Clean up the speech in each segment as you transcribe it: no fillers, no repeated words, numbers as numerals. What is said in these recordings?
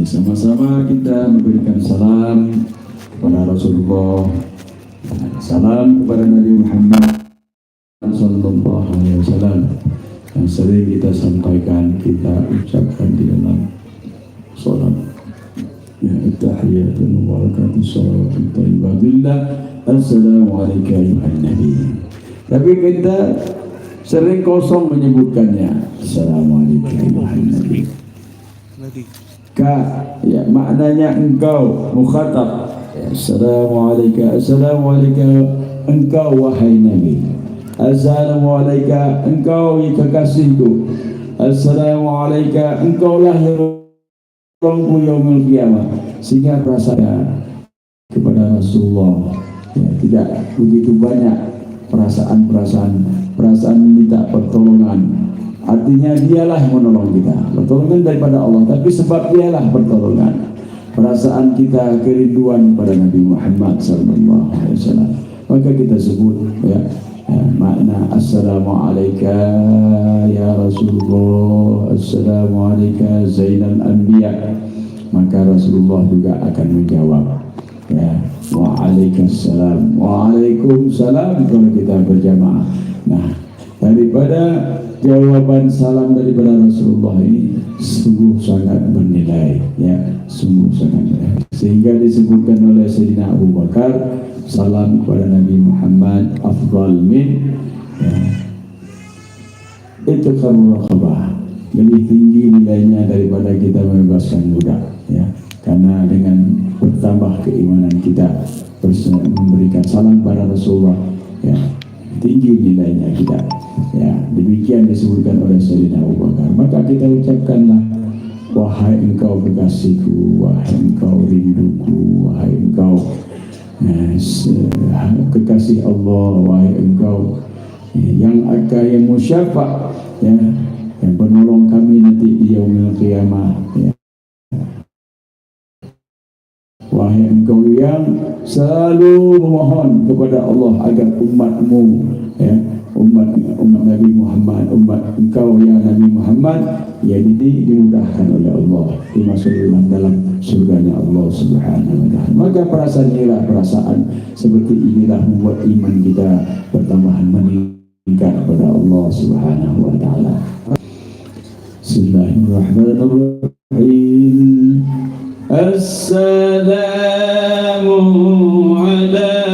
Sama-sama kita memberikan salam kepada Rasulullah, salam kepada Nabi Muhammad Sallallahu Alaihi Wasallam yang sering kita sampaikan, kita ucapkan di dalam salat. Ya tahiyatun mubarakatuh salawatun thayyibatillah. Assalamualaikum ayuhan nabi. Tapi kita sering kosong menyebutkannya. Assalamualaikum ayuhan nabi. Ka, ya maknanya engkau mukhatab. Assalamualaikum, assalamualaikum engkau wahai nabi. Assalamualaikum engkau kekasihku. Assalamualaikum engkaulah yang tunggu yaumul qiyamah. Sehingga perasaan kepada Rasulullah ya, tidak begitu banyak perasaan meminta pertolongan. Artinya dialah yang menolong kita, pertolongan daripada Allah, tapi sebab dialah pertolongan. Perasaan kita kerinduan pada Nabi Muhammad sallallahu alaihi wasallam, maka kita sebut ya, makna assalamualaikum ya Rasulullah, assalamualaikum Zainal Anbiya. Maka Rasulullah juga akan menjawab ya, waalaikumsalam, waalaikumsalam kalau kita berjamaah. Nah, daripada jawaban salam daripada Rasulullah ini sungguh sangat bernilai ya, sungguh sangat bernilai. Sehingga disebutkan oleh Sayyidina Abu Bakar, salam kepada Nabi Muhammad afdal min ya, itu karuraqabah, lebih tinggi nilainya daripada kita membebaskan budak ya. Karena dengan bertambah keimanan kita memberikan salam pada Rasulullah ya, tinggi nilainya kita ya. Demikian disebutkan oleh Sayyidina Abu Bakar. Maka kita ucapkanlah, wahai engkau kekasihku, wahai engkau rinduku, wahai engkau kekasih Allah, wahai engkau yang musyafa ya, yang penolong kami nanti di yaumil qiyamah ya. wahai engkau yang selalu memohon kepada Allah agar umatmu, ya, umat Nabi Muhammad, umat engkau ya Nabi Muhammad, ya dimudahkan oleh Allah, dimasukkan dalam surganya Allah Subhanahu wa taala. Maka perasaan inilah, perasaan seperti inilah membuat iman kita bertambah meningkat kepada Allah Subhanahu wa taala. Bismillahirrahmanirrahim. Assalamu alayka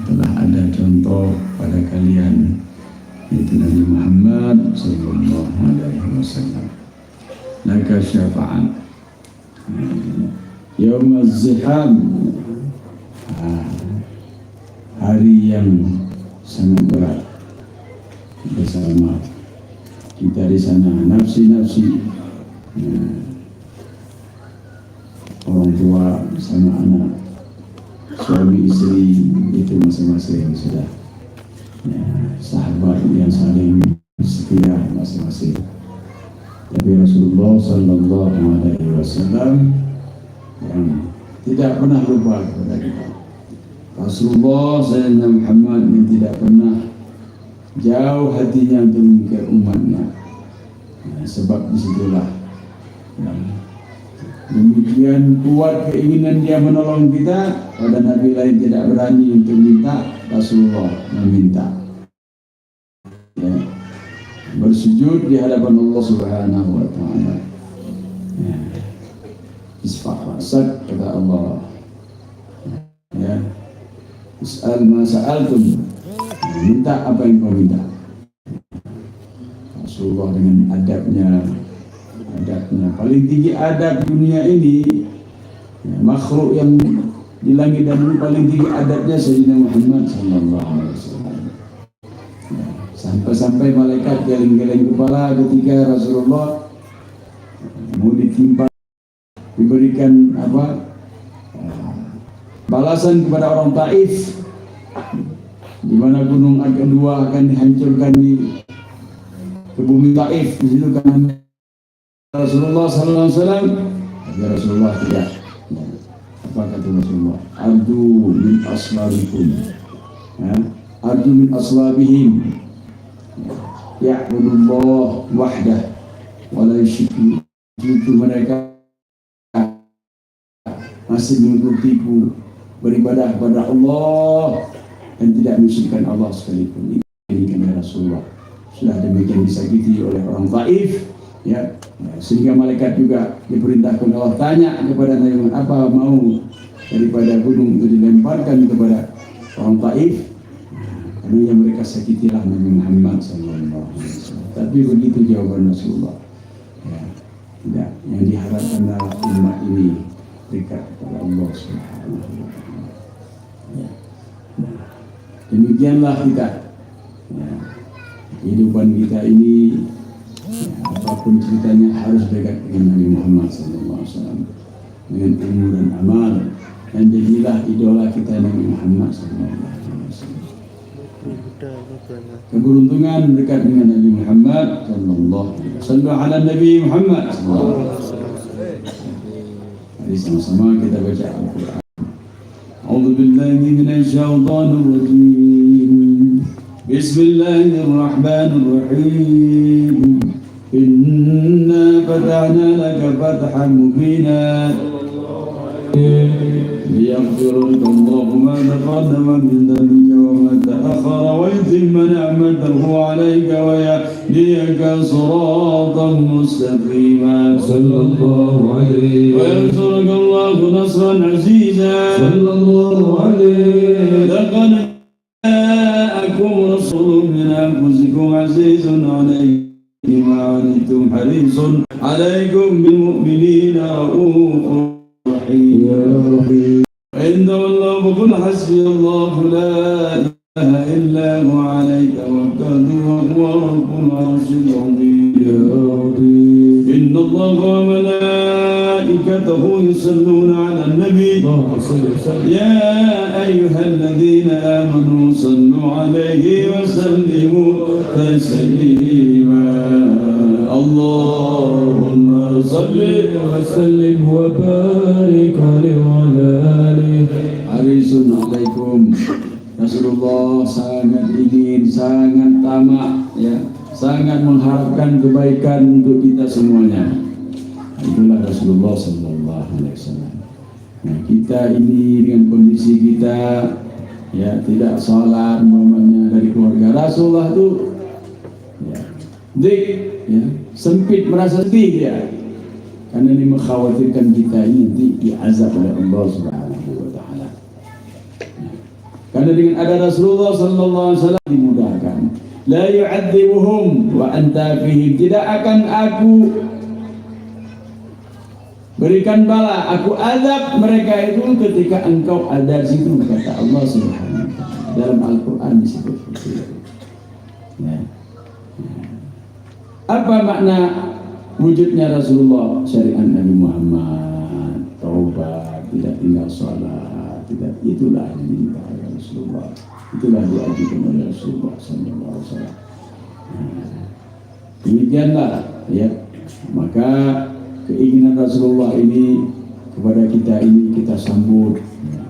Telah ada contoh pada kalian, yaitu Nabi Muhammad sallallahu alaihi wasallam. Laka syafa'an yaum az-ziham, hari yang sangat berat bersama kita di sana, nafsi-nafsi, orang tua sama anak, suami istri itu masing-masing sudah, sahabat yang saling setia masing-masing. Tapi Rasulullah sallallahu alaihi wasallam yang tidak pernah lupa kepada kita. Rasulullah Sayyidina Muhammad yang tidak pernah jauh hatinya untuk memikir umatnya. Sebab disitulah demikian kuat keinginan dia menolong kita. Pada Nabi lain tidak berani untuk minta, Rasulullah meminta, bersujud di hadapan Allah Subhanahu wa Ta'ala. Isfa'asak kata Allah, is'al ma sa'altum, minta apa yang kau minta. Rasulullah dengan adabnya paling tinggi adab dunia ini, makhluk yang di langit dan bumi paling tinggi adabnya Sayyidina Muhammad sallallahu alaihi wasallam. Sampai-sampai malaikat geleng-geleng kepala ketika Rasulullah mau ditimpa, diberikan balasan kepada orang Taif, di mana gunung kedua akan dihancurkan ke bumi Taif. Di situ kan Rasulullah sallallahu alaihi wasallam, Rasulullah tidak. Apa kata Rasulullah? Ardu min asmarikum, arju min aslabihim ya'budullah wahdah wa la yusyriku. Itu mereka masih mengikutiku, beribadah kepada Allah dan tidak mensyirikkan Allah sekalipun. Ini kami Rasulullah sudah demikian disakiti oleh orang Taif, ya, sehingga malaikat juga diperintahkan Allah tanya kepada Nabi Muhammad, apa mau daripada gunung itu dilemparkan kepada orang Taif, karena yang mereka sakitilah Nabi Muhammad SAW. Tapi begitu jawaban Rasulullah, ya, tidak, yang diharapkan adalah umat ini dekat kepada Allah Subhanahu wa Ta'ala. Ya. Demikianlah kita, ya, kehidupan kita ini, ya, apapun ceritanya harus dekat dengan Nabi Muhammad SAW dengan ilmu dan amal, dan jadilah idola kita Nabi Muhammad SAW. Keberuntungan dekat dengan Nabi Muhammad sallallahu alaihi wasallam. Sallu ala Nabi Muhammad sallallahu alaihi wasallam. Mari sama-sama kita baca Al-Qur'an. A'udzu billahi minasy syaithanir rajim. Bismillahirrahmanirrahim. Inna fatahna laka fathan mubina. ليغفر لك الله ما تقدم من ذنبك وما تأخر ويتم نعمته عليك ويهديك صراطا مستقيما. صلى الله عليه وينصرك الله نصرا عزيزا. صلى الله عليه. لقد جاءكم رسول من أنفسكم عزيز عليه ما عنتم حريص عليكم بالمؤمنين رؤوف يا ربي. وإن تولوا فقل حسبي الله لا إله إلا هو عليه توكلت وهو رب العرش العظيم. يا ربي. إن الله وملائكته يصلون على النبي يا أيها الذين آمنوا صلوا عليه وسلموا تسليما. اللهم صل وسلم وبارك عليه وعلى آله. Harisun alaikum. Rasulullah sangat ingin, sangat tamak, ya, sangat mengharapkan kebaikan untuk kita semuanya. Itulah Rasulullah sallallahu alaihi wasallam. Nah, kita ini dengan kondisi kita, ya, tidak salat umpamanya dari keluarga Rasulullah itu, ya, dik, ya, sempit, merasa sedih dia, karena ini mengkhawatirkan kita ini nanti diazab oleh Allah Subhanahu wa Ta'ala. Karena dengan ada Rasulullah sallallahu alaihi wasallam dimudahkan. La yu'adzibuhum wa anta fihim. Tidak akan aku berikan bala, aku azab mereka itu ketika engkau ada di situ, kata Allah Subhanahu wa Ta'ala. Dalam Al-Qur'an disebut seperti itu. Ya. Apa makna wujudnya Rasulullah? Syariat Nabi Muhammad, taubat, tidak tinggal salat, tidak, itulah yang diminta oleh Rasulullah. Itulah diajukan oleh Rasulullah sallallahu alaihi wasallam. Demikianlah, ya. Maka keinginan Rasulullah ini kepada kita ini kita sambut, ya.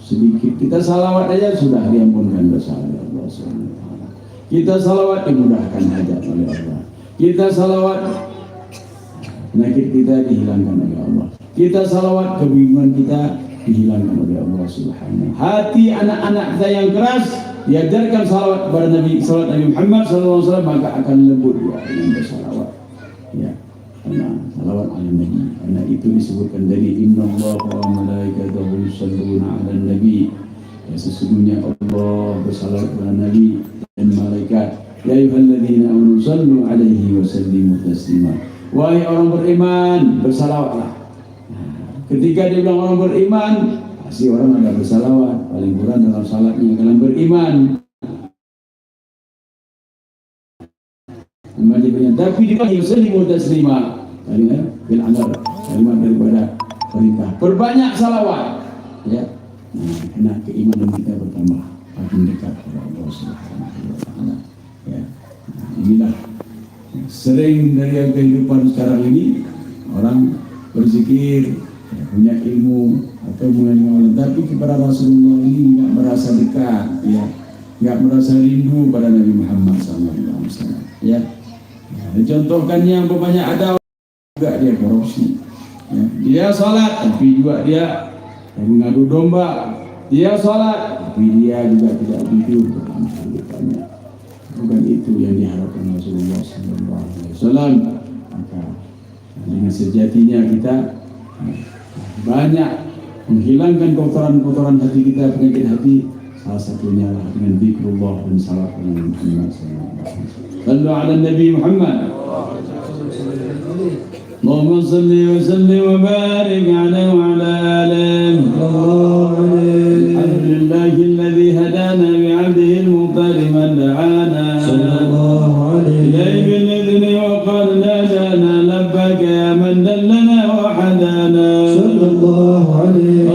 Sedikit kita salawat aja sudah diampunkan dosa oleh Allah Subhanahu wa Ta'ala. Kita salawat dimudahkan hajat oleh Allah. Kita salawat penyakit kita dihilangkan oleh Allah. Kita salawat kebingungan kita dihilangkan oleh Allah Subhanahu. Hati anak-anak kita yang keras diajarkan salawat kepada Nabi Muhammad SAW, maka akan lembut dia dengan bersalawat. Ya, karena salawat ala Nabi. Karena itu disebutkan dari Innallaha wa malaikatahu yusholluna 'alan nabi. Ya, sesungguhnya Allah bersalawat kepada Nabi dan malaikat. Ya ayyuhalladzina amanu shallu 'alaihi wa sallimu taslima. Wahai orang beriman, bersalawatlah. Ketika dia bilang orang beriman, pasti orang ada bersalawat, paling kurang dalam salatnya. Kalian beriman, tapi di mana muslimu taslima, kalian bil amr, kalimat daripada perintah. Perbanyak salawat, ya. Nah, karena keimanan kita bertambah, makin dekat kepada Allah Subhanahu wa Ta'ala. Ya. Nah, inilah sering dari kehidupan sekarang ini orang berzikir, ya, punya ilmu atau mengenal, tapi kepada Rasulullah ini tidak merasa dekat, ya. nggak merasa rindu pada Nabi Muhammad SAW. Ya, contohkannya umpamanya ada juga dia korupsi. Ya, dia sholat tapi juga dia mengadu domba. Dia sholat tapi dia juga tidak tidur. Bukan itu yang diharapkan Rasulullah SAW. Maka dengan sejatinya kita banyak menghilangkan kotoran-kotoran hati kita, penyakit hati. Salah satunya dengan zikrullah dan salat dengan Muhammad SAW. Sallu ala Nabi Muhammad. Allahumma salli wa sallim wa barik alaihi wa ala alihi. Alhamdulillahi alladhi hadana bi'abdihi al-mukhtar man da'ana. Sallallahu alaihi ilayhi bil-idhni wa qala lana labbaka ya man dallana wa hadana. Sallallahu alaihi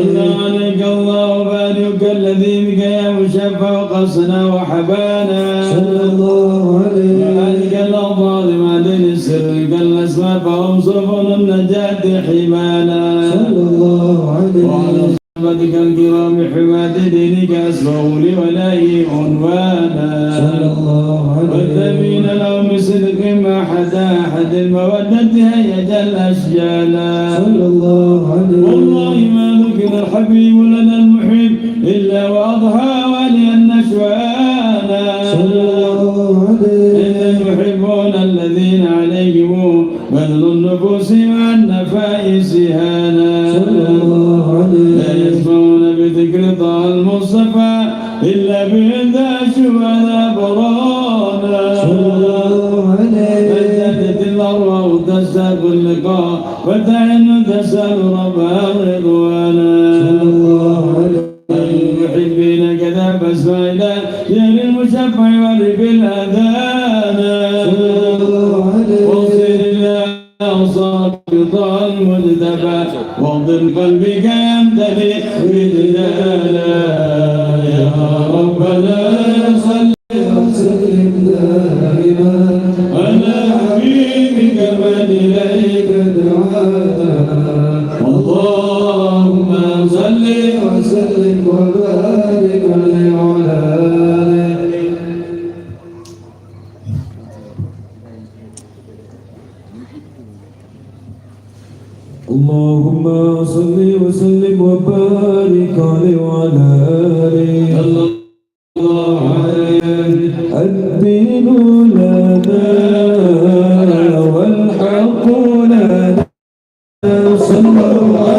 Allah barik alladhi bika ya mushaffa wa qasna wa habana. Sallallahu alaihi wa alika al-adhal ma'adin sirri kal-asma fahum subul an-najati himana. Sallallahu alaihi wa ala sahabatika al-kiram himati dinika asbahu li walai unwana. Sallallahu alaihi wa thabina lahum bisidqin ma hada ahad al-mawaddati hayyata al-ashjana. Sallallahu alaihi wallahi ma dhukira al-habib lana al-muhib إلا وأضحى ولي النشوانا. إن المحبون الذين عليهم بذل النفوس والنفائس هانا. لا يسمعون بذكر طه المصطفى إلا بإذا شهداء برانا. فجدت الأرواح تشتاق اللقاء وتعن تسأل ربها رضوانا. المحبين كذا فاسمع إلى جهل المشفع والرب الأذان. واصل إلى أوصاف طه المجتبى واغضر قلبك يمتلئ بدلالا. يا ربنا صل وسلم دائما على حبيبك من إليك دعانا. اللهم صل وسلم وبارك عليه وعلى آله. اللهم صل وسلم وبارك عليه وعلى آله. الله عليه الدين لنا والحق لنا. صلى الله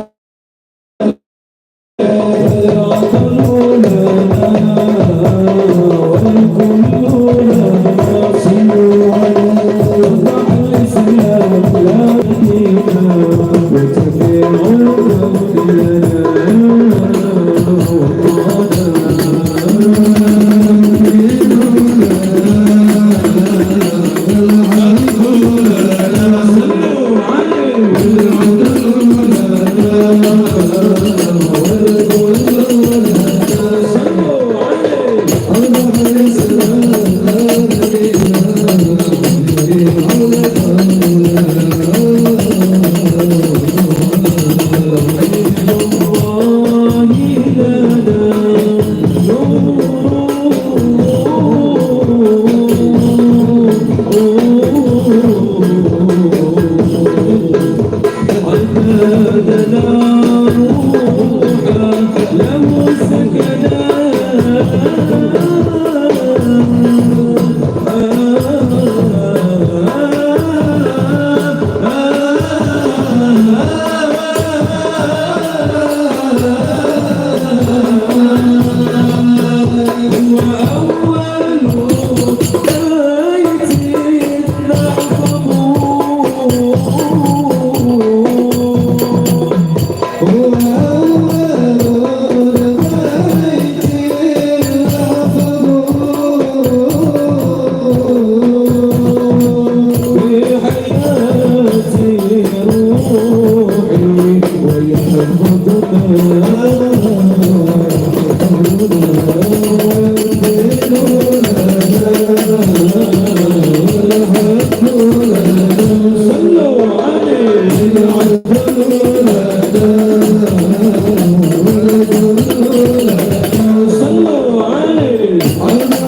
Allah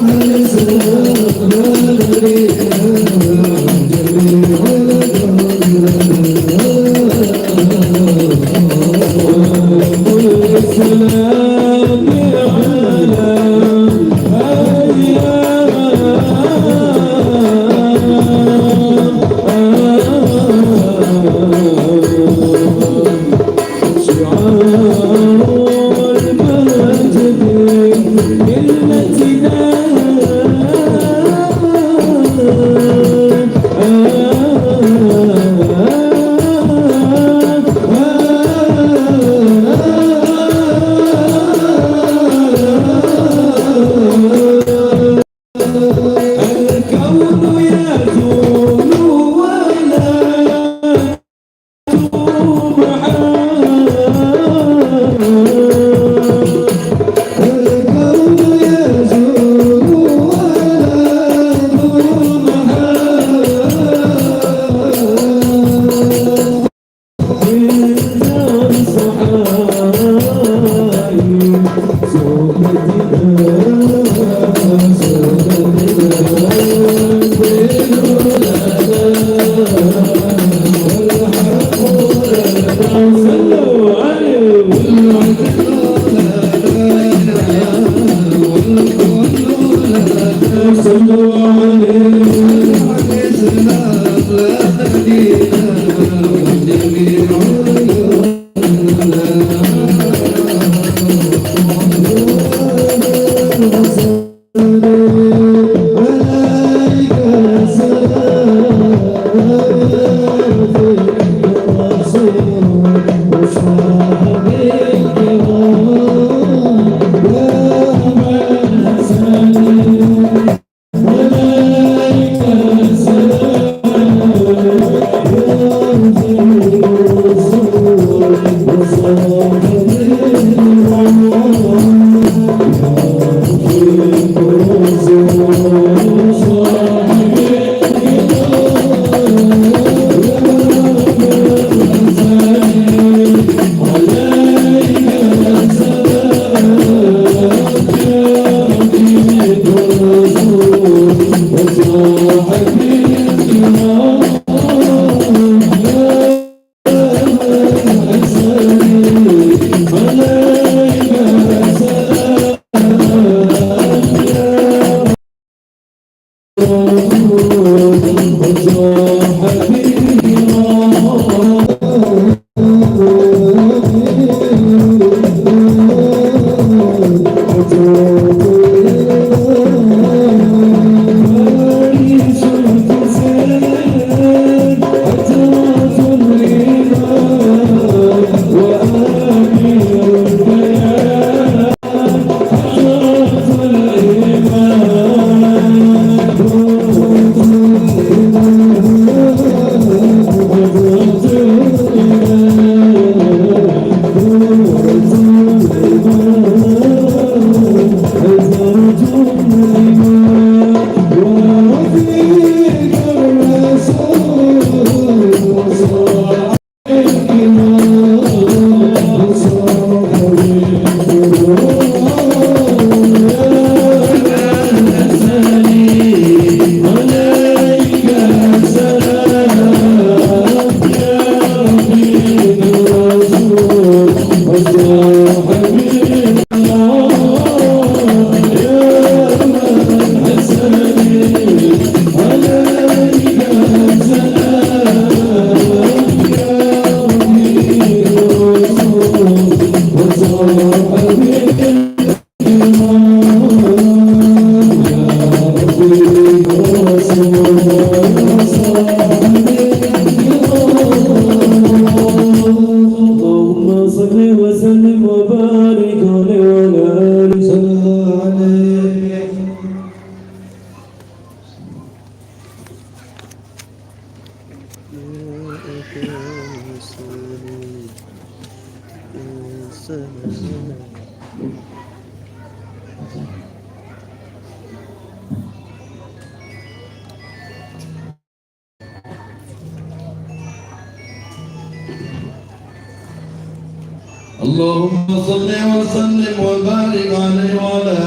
اللهم صل وسلم وبارك عليه وعلى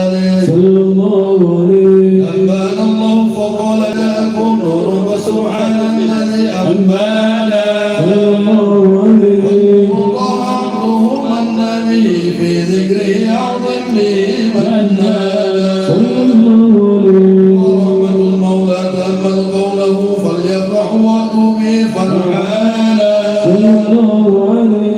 آله صلى الله عليه. أنبانا الله فقال جاءكم نور وسبحان الذي أنبانا صلى الله عليه. الله عبده من به في ذكره أعظم به منا صلى الله عليه. ورحمة المولى تأمل قوله فليفرحوا وأتوا به فرحانا صلى الله عليه.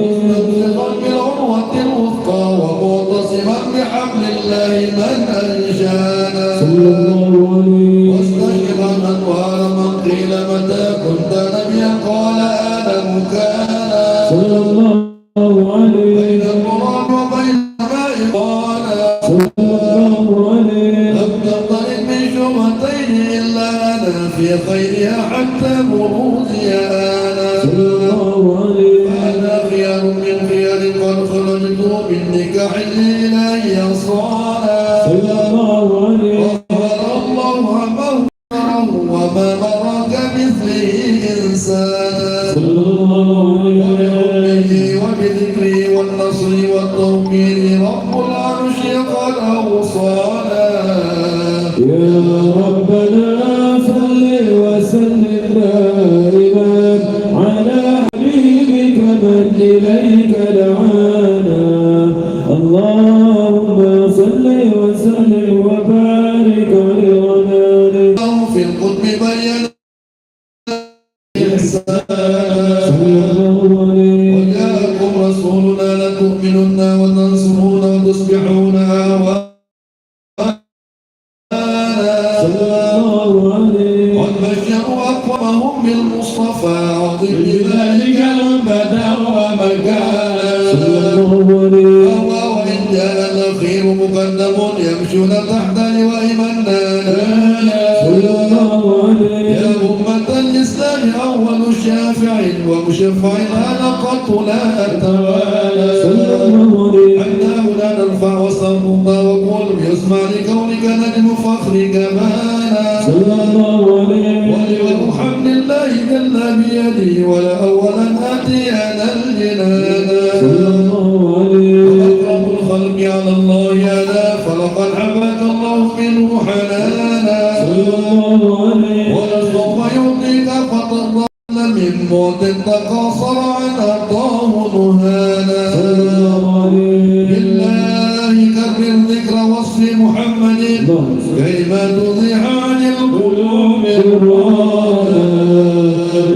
ومعتصما بحبل الله من أنشانا صلى الله عليه. واستشهد أنوار من قيل متى كنت نبيا قال آدم كان صلى الله عليه. بين القرآن وبين الماء قال صلى الله عليه. لم تنطلق من شبهتين إلا أنا في خيرها حتى بروزي أنا صلى الله عليه. أنا خيار من خيار قد خرجت من نكاح الإلهي صانا صلى الله عليه. غفر الله مغفره وما مر كمثله إنسانا صلى الله عليه. وبذكره والنصر والتوكيل رب العرش قد أوصانا يا ربنا صل وسلم دائما على حبيبك من إليك دعانا. اللهم صل وسلم وبارك عليه وعلى آله. في القطب بين وجاءكم رسولنا لتؤمنن وتنصرون وتصبحون قد بشروا أقوامهم بالمصطفى عظيم بذلك المبدا ومكانا وإن جاء الأخير مقدم يمشون تحت لواء منانا يا أمة الإسلام أول شافع ومشفع هذا قط لا أتوالى حتى هنا نرفع وصفنا وقول يسمع لكونك نجم فخر كمانا ولوجه حمد الله جل بيدي ولا أولا أتي أنا الجنانا أكرم الخلق على الله صيادا فلقد عباك الله منه حلالا ولسوف يعطيك فتضل من موت تقاصر عن أرضاه نهانا بالله كرر ذكر وصف محمد كيما تضيع عن القلوب الرانا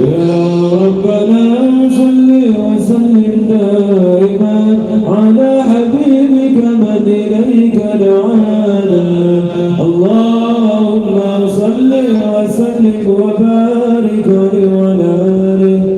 يا ربنا صل وسلم دائما على حبيبك من إليك دعانا اللهم صل وسلم وبارك على آله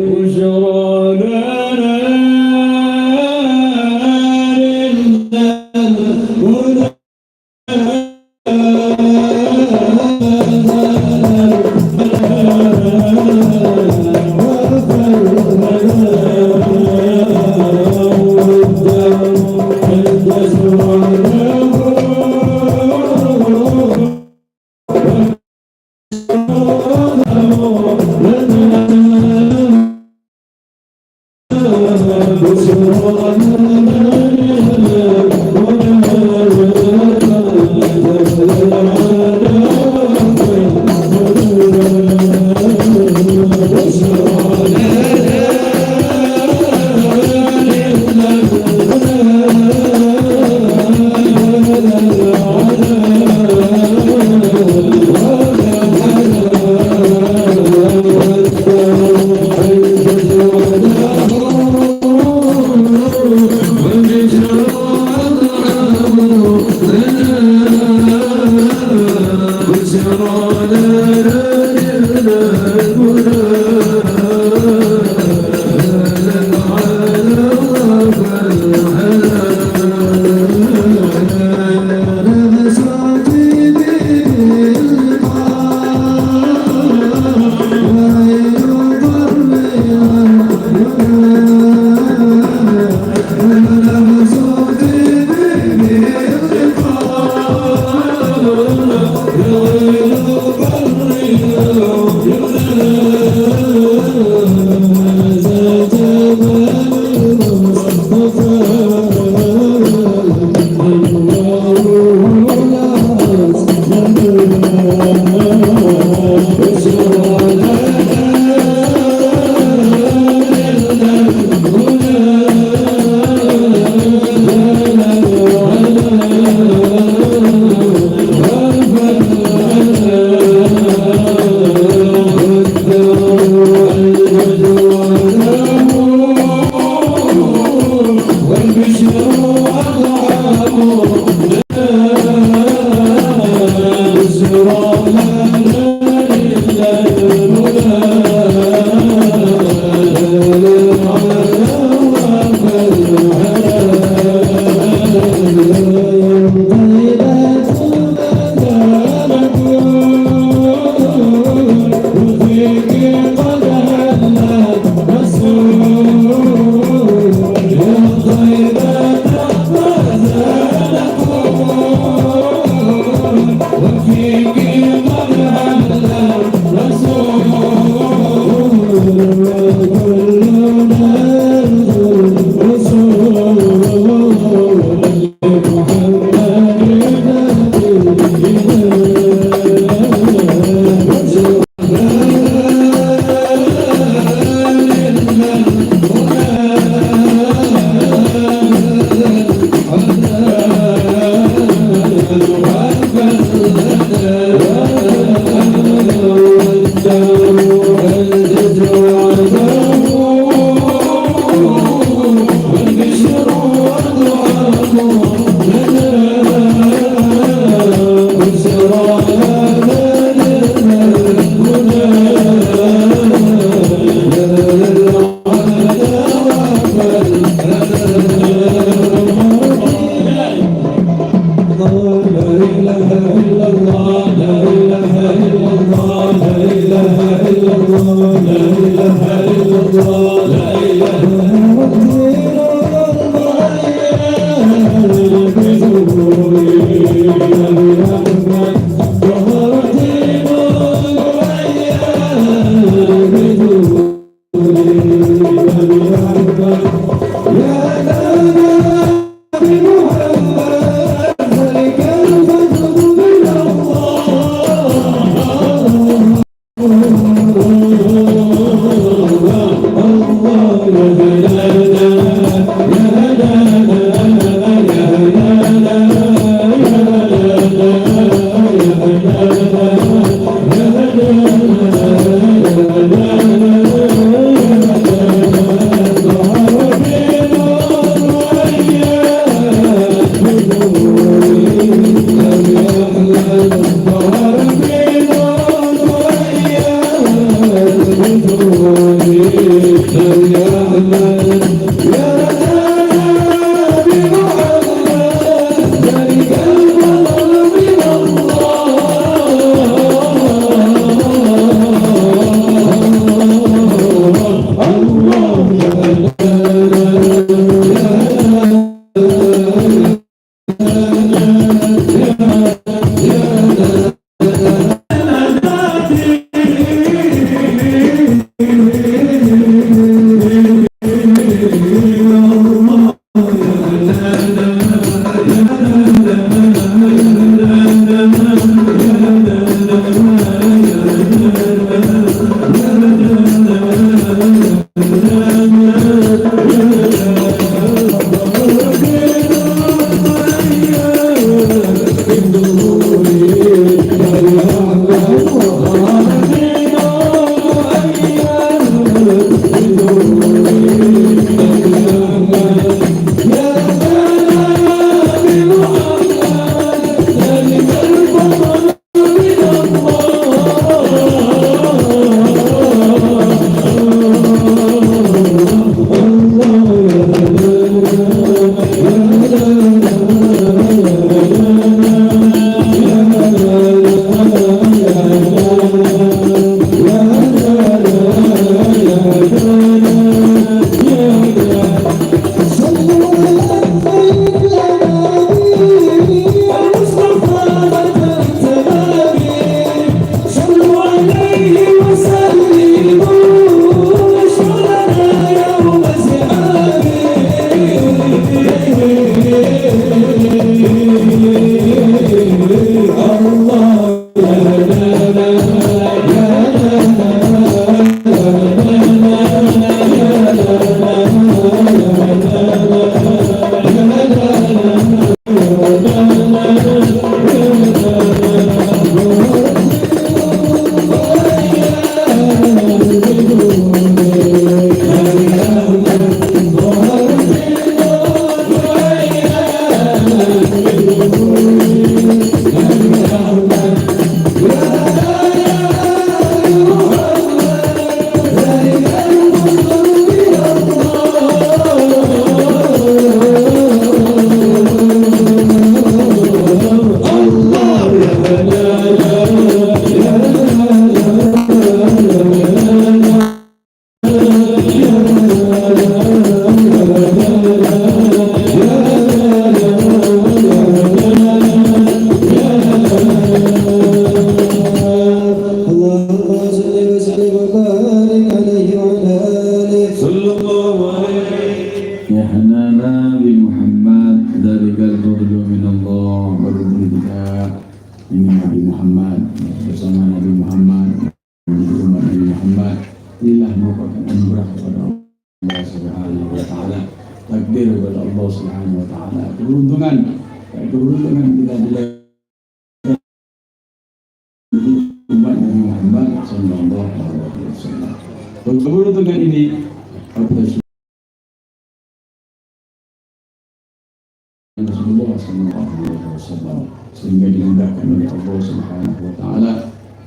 Sehingga dimudahkan oleh Allah Subhanahu wa taala,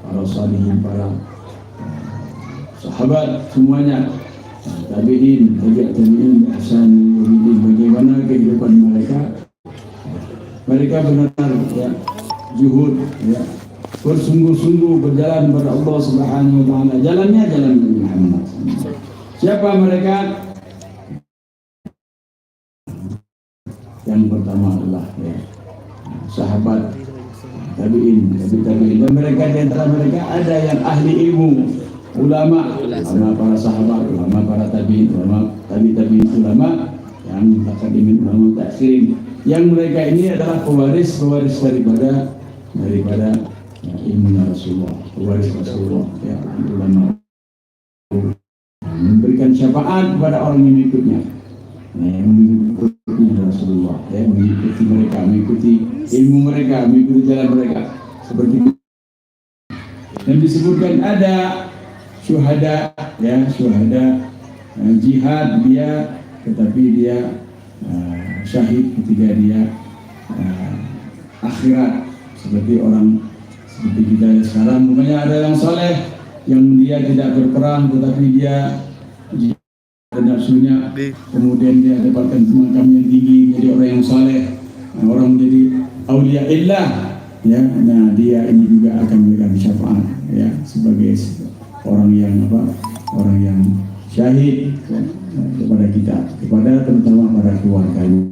para salihin, para sahabat semuanya, tabi'in, tabi'in, ihsan, muridin, bagaimana kehidupan mereka. Mereka benar ya, zuhud ya, bersungguh-sungguh berjalan kepada Allah Subhanahu wa taala. Jalannya jalan Nabi Muhammad. Siapa mereka? Yang pertama adalah ya, sahabat, tabi'in, tabi'in, dan mereka di antara mereka ada yang ahli ilmu, ulama, para sahabat, ulama para tabi'in, ulama tabi'in, ulama yang takadimin, ulama takhirin, yang mereka ini adalah pewaris daripada ya, ilmu Rasulullah, pewaris Rasulullah, ya, ulama memberikan syafaat kepada orang yang mengikutnya. Mengikuti Rasulullah, ya, mengikuti mereka, mengikuti ilmu mereka, mengikuti jalan mereka, seperti itu. Dan disebutkan ada syuhada, ya, syuhada jihad dia, tetapi dia syahid ketika dia akhirat, seperti orang seperti kita sekarang. Makanya ada yang saleh yang dia tidak berperang, tetapi dia dan nafsunya, kemudian dia dapatkan makam yang tinggi, menjadi orang yang saleh, orang menjadi aulia illah, ya, nah dia ini juga akan memberikan syafaat, ya, sebagai orang yang orang yang syahid kepada kita, kepada terutama para keluarganya.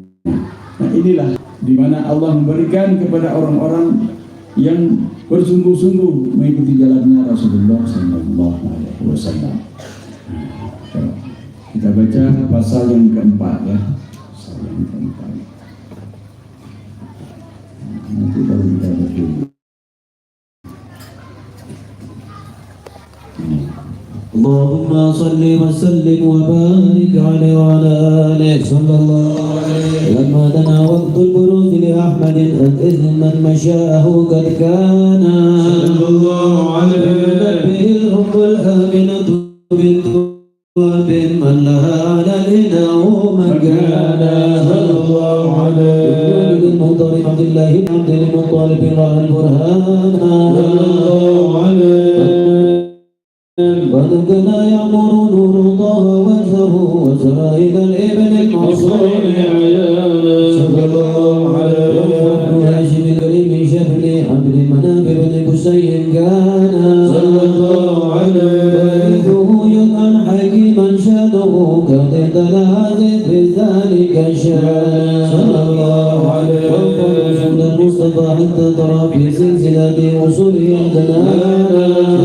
Nah inilah di mana Allah memberikan kepada orang-orang yang bersungguh-sungguh mengikuti jalannya Rasulullah Sallallahu Alaihi Wasallam. Kita baca pasal yang keempat, ya, pasal yang keempat. Nanti baru kita baca. اللهم صل وسلم وبارك عليه وعلى آله صلى الله عليه. لما دنا وقت البروز لأحمد إذ من مشاءه قد كان صلى الله عليه. به الأم الآمنة بنت وهب من لها على الإناء مكانا صلى الله عليه. المنطلق عبد الله بن عبد المطلب رأى البرهان صلى الله عليه. قد كان يعمر نور الله وجهه وسائل الابن المعصوم عيانا صلى الله عليه. وابن هاشم الكريم شبل عبد المنابر بن قصي كان صلى الله عليه. ويرثه يدعى حكيما شاده كقد لازم في ذلك الشان صلى الله عليه. وانظر رسول المصطفى حتى ترى في سلسله اصوله الدلال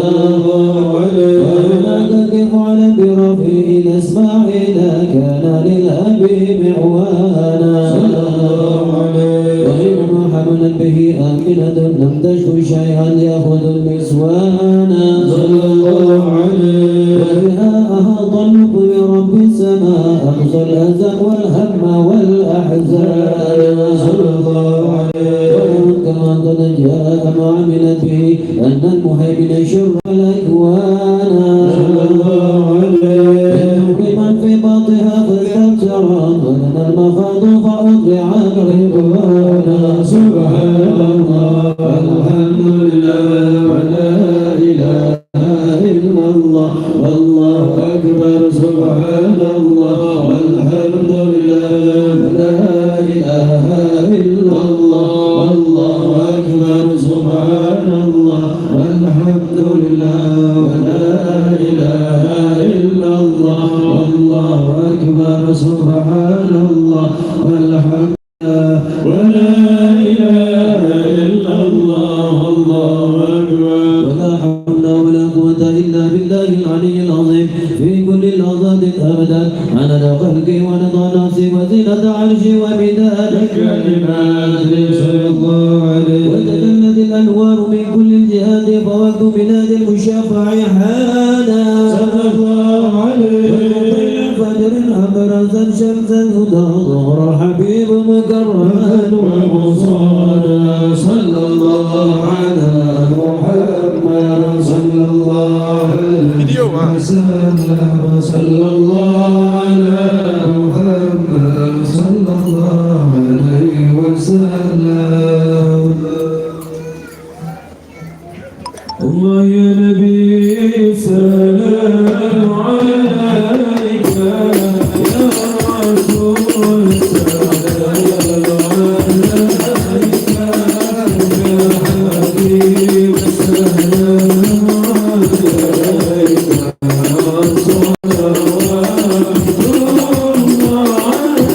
صلى الله عليه. وهناك كيف على برفيع الاسماعيل كان للابي معوانا صلى الله عليه. وحينما حملت به امنه لم تشكو شيئا ياخذ المسوانا صلى الله عليه. وبها احاط اللطف برب السماء اقصى الاذى والهم والاحزان صلى الله عليه. كما قد جاء ما عملت به ان المهيمن شر الاكوان صلى الله عليه. من في باطها فاستبشرت ولنا المخاض فاطلع الرضوان سبحان الله والحمد لله ولا اله الا الله والله اكبر سبحان الله والحمد لله ولا اله الا الله والله اكبر سبحان الله والحمد لله ولا اله الا الله والله اكبر سبحان الله والحمد لله ولا اله الا الله والله اكبر. ولا حول ولا قوة الا بالله العلي العظيم في كل لحظات ابدا عدد خلقه ورضا نفسه وزينة عرشه ومداد كلماته صلى الله عليه. وتجلت الانوار من كل الجهات فوقت بلاد المشفع حانا صلى الله عليه. فجر أبرزا شمس الهدى ظهر الحبيب مكرما ومصانا صلى الله على محمد صلى الله عليه وسلم صلى الله على محمد صلى الله عليه وسلم. الله يا نبي السلام عليك يا رسول السلام عليك يا حبيب السلام عليك صلوات الله عليك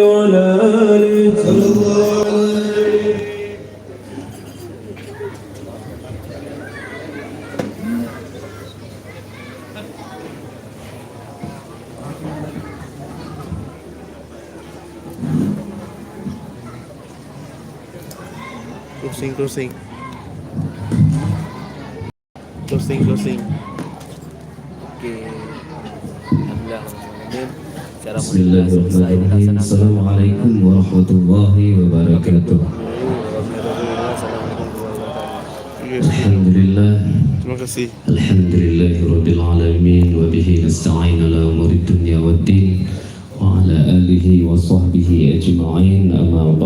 وعلى آله صلى الله عليه. Closing. Closing. Okay. Alhamdulillah. Bismillahirrahmanirrahim. Assalamualaikum warahmatullahi wabarakatuh. Alhamdulillah. Terima kasih. Alhamdulillahirabbil alamin wa bihi nasta'in ala umuri dunya waddin wa ala alihi wa sahbihi ajma'in amma ba'd.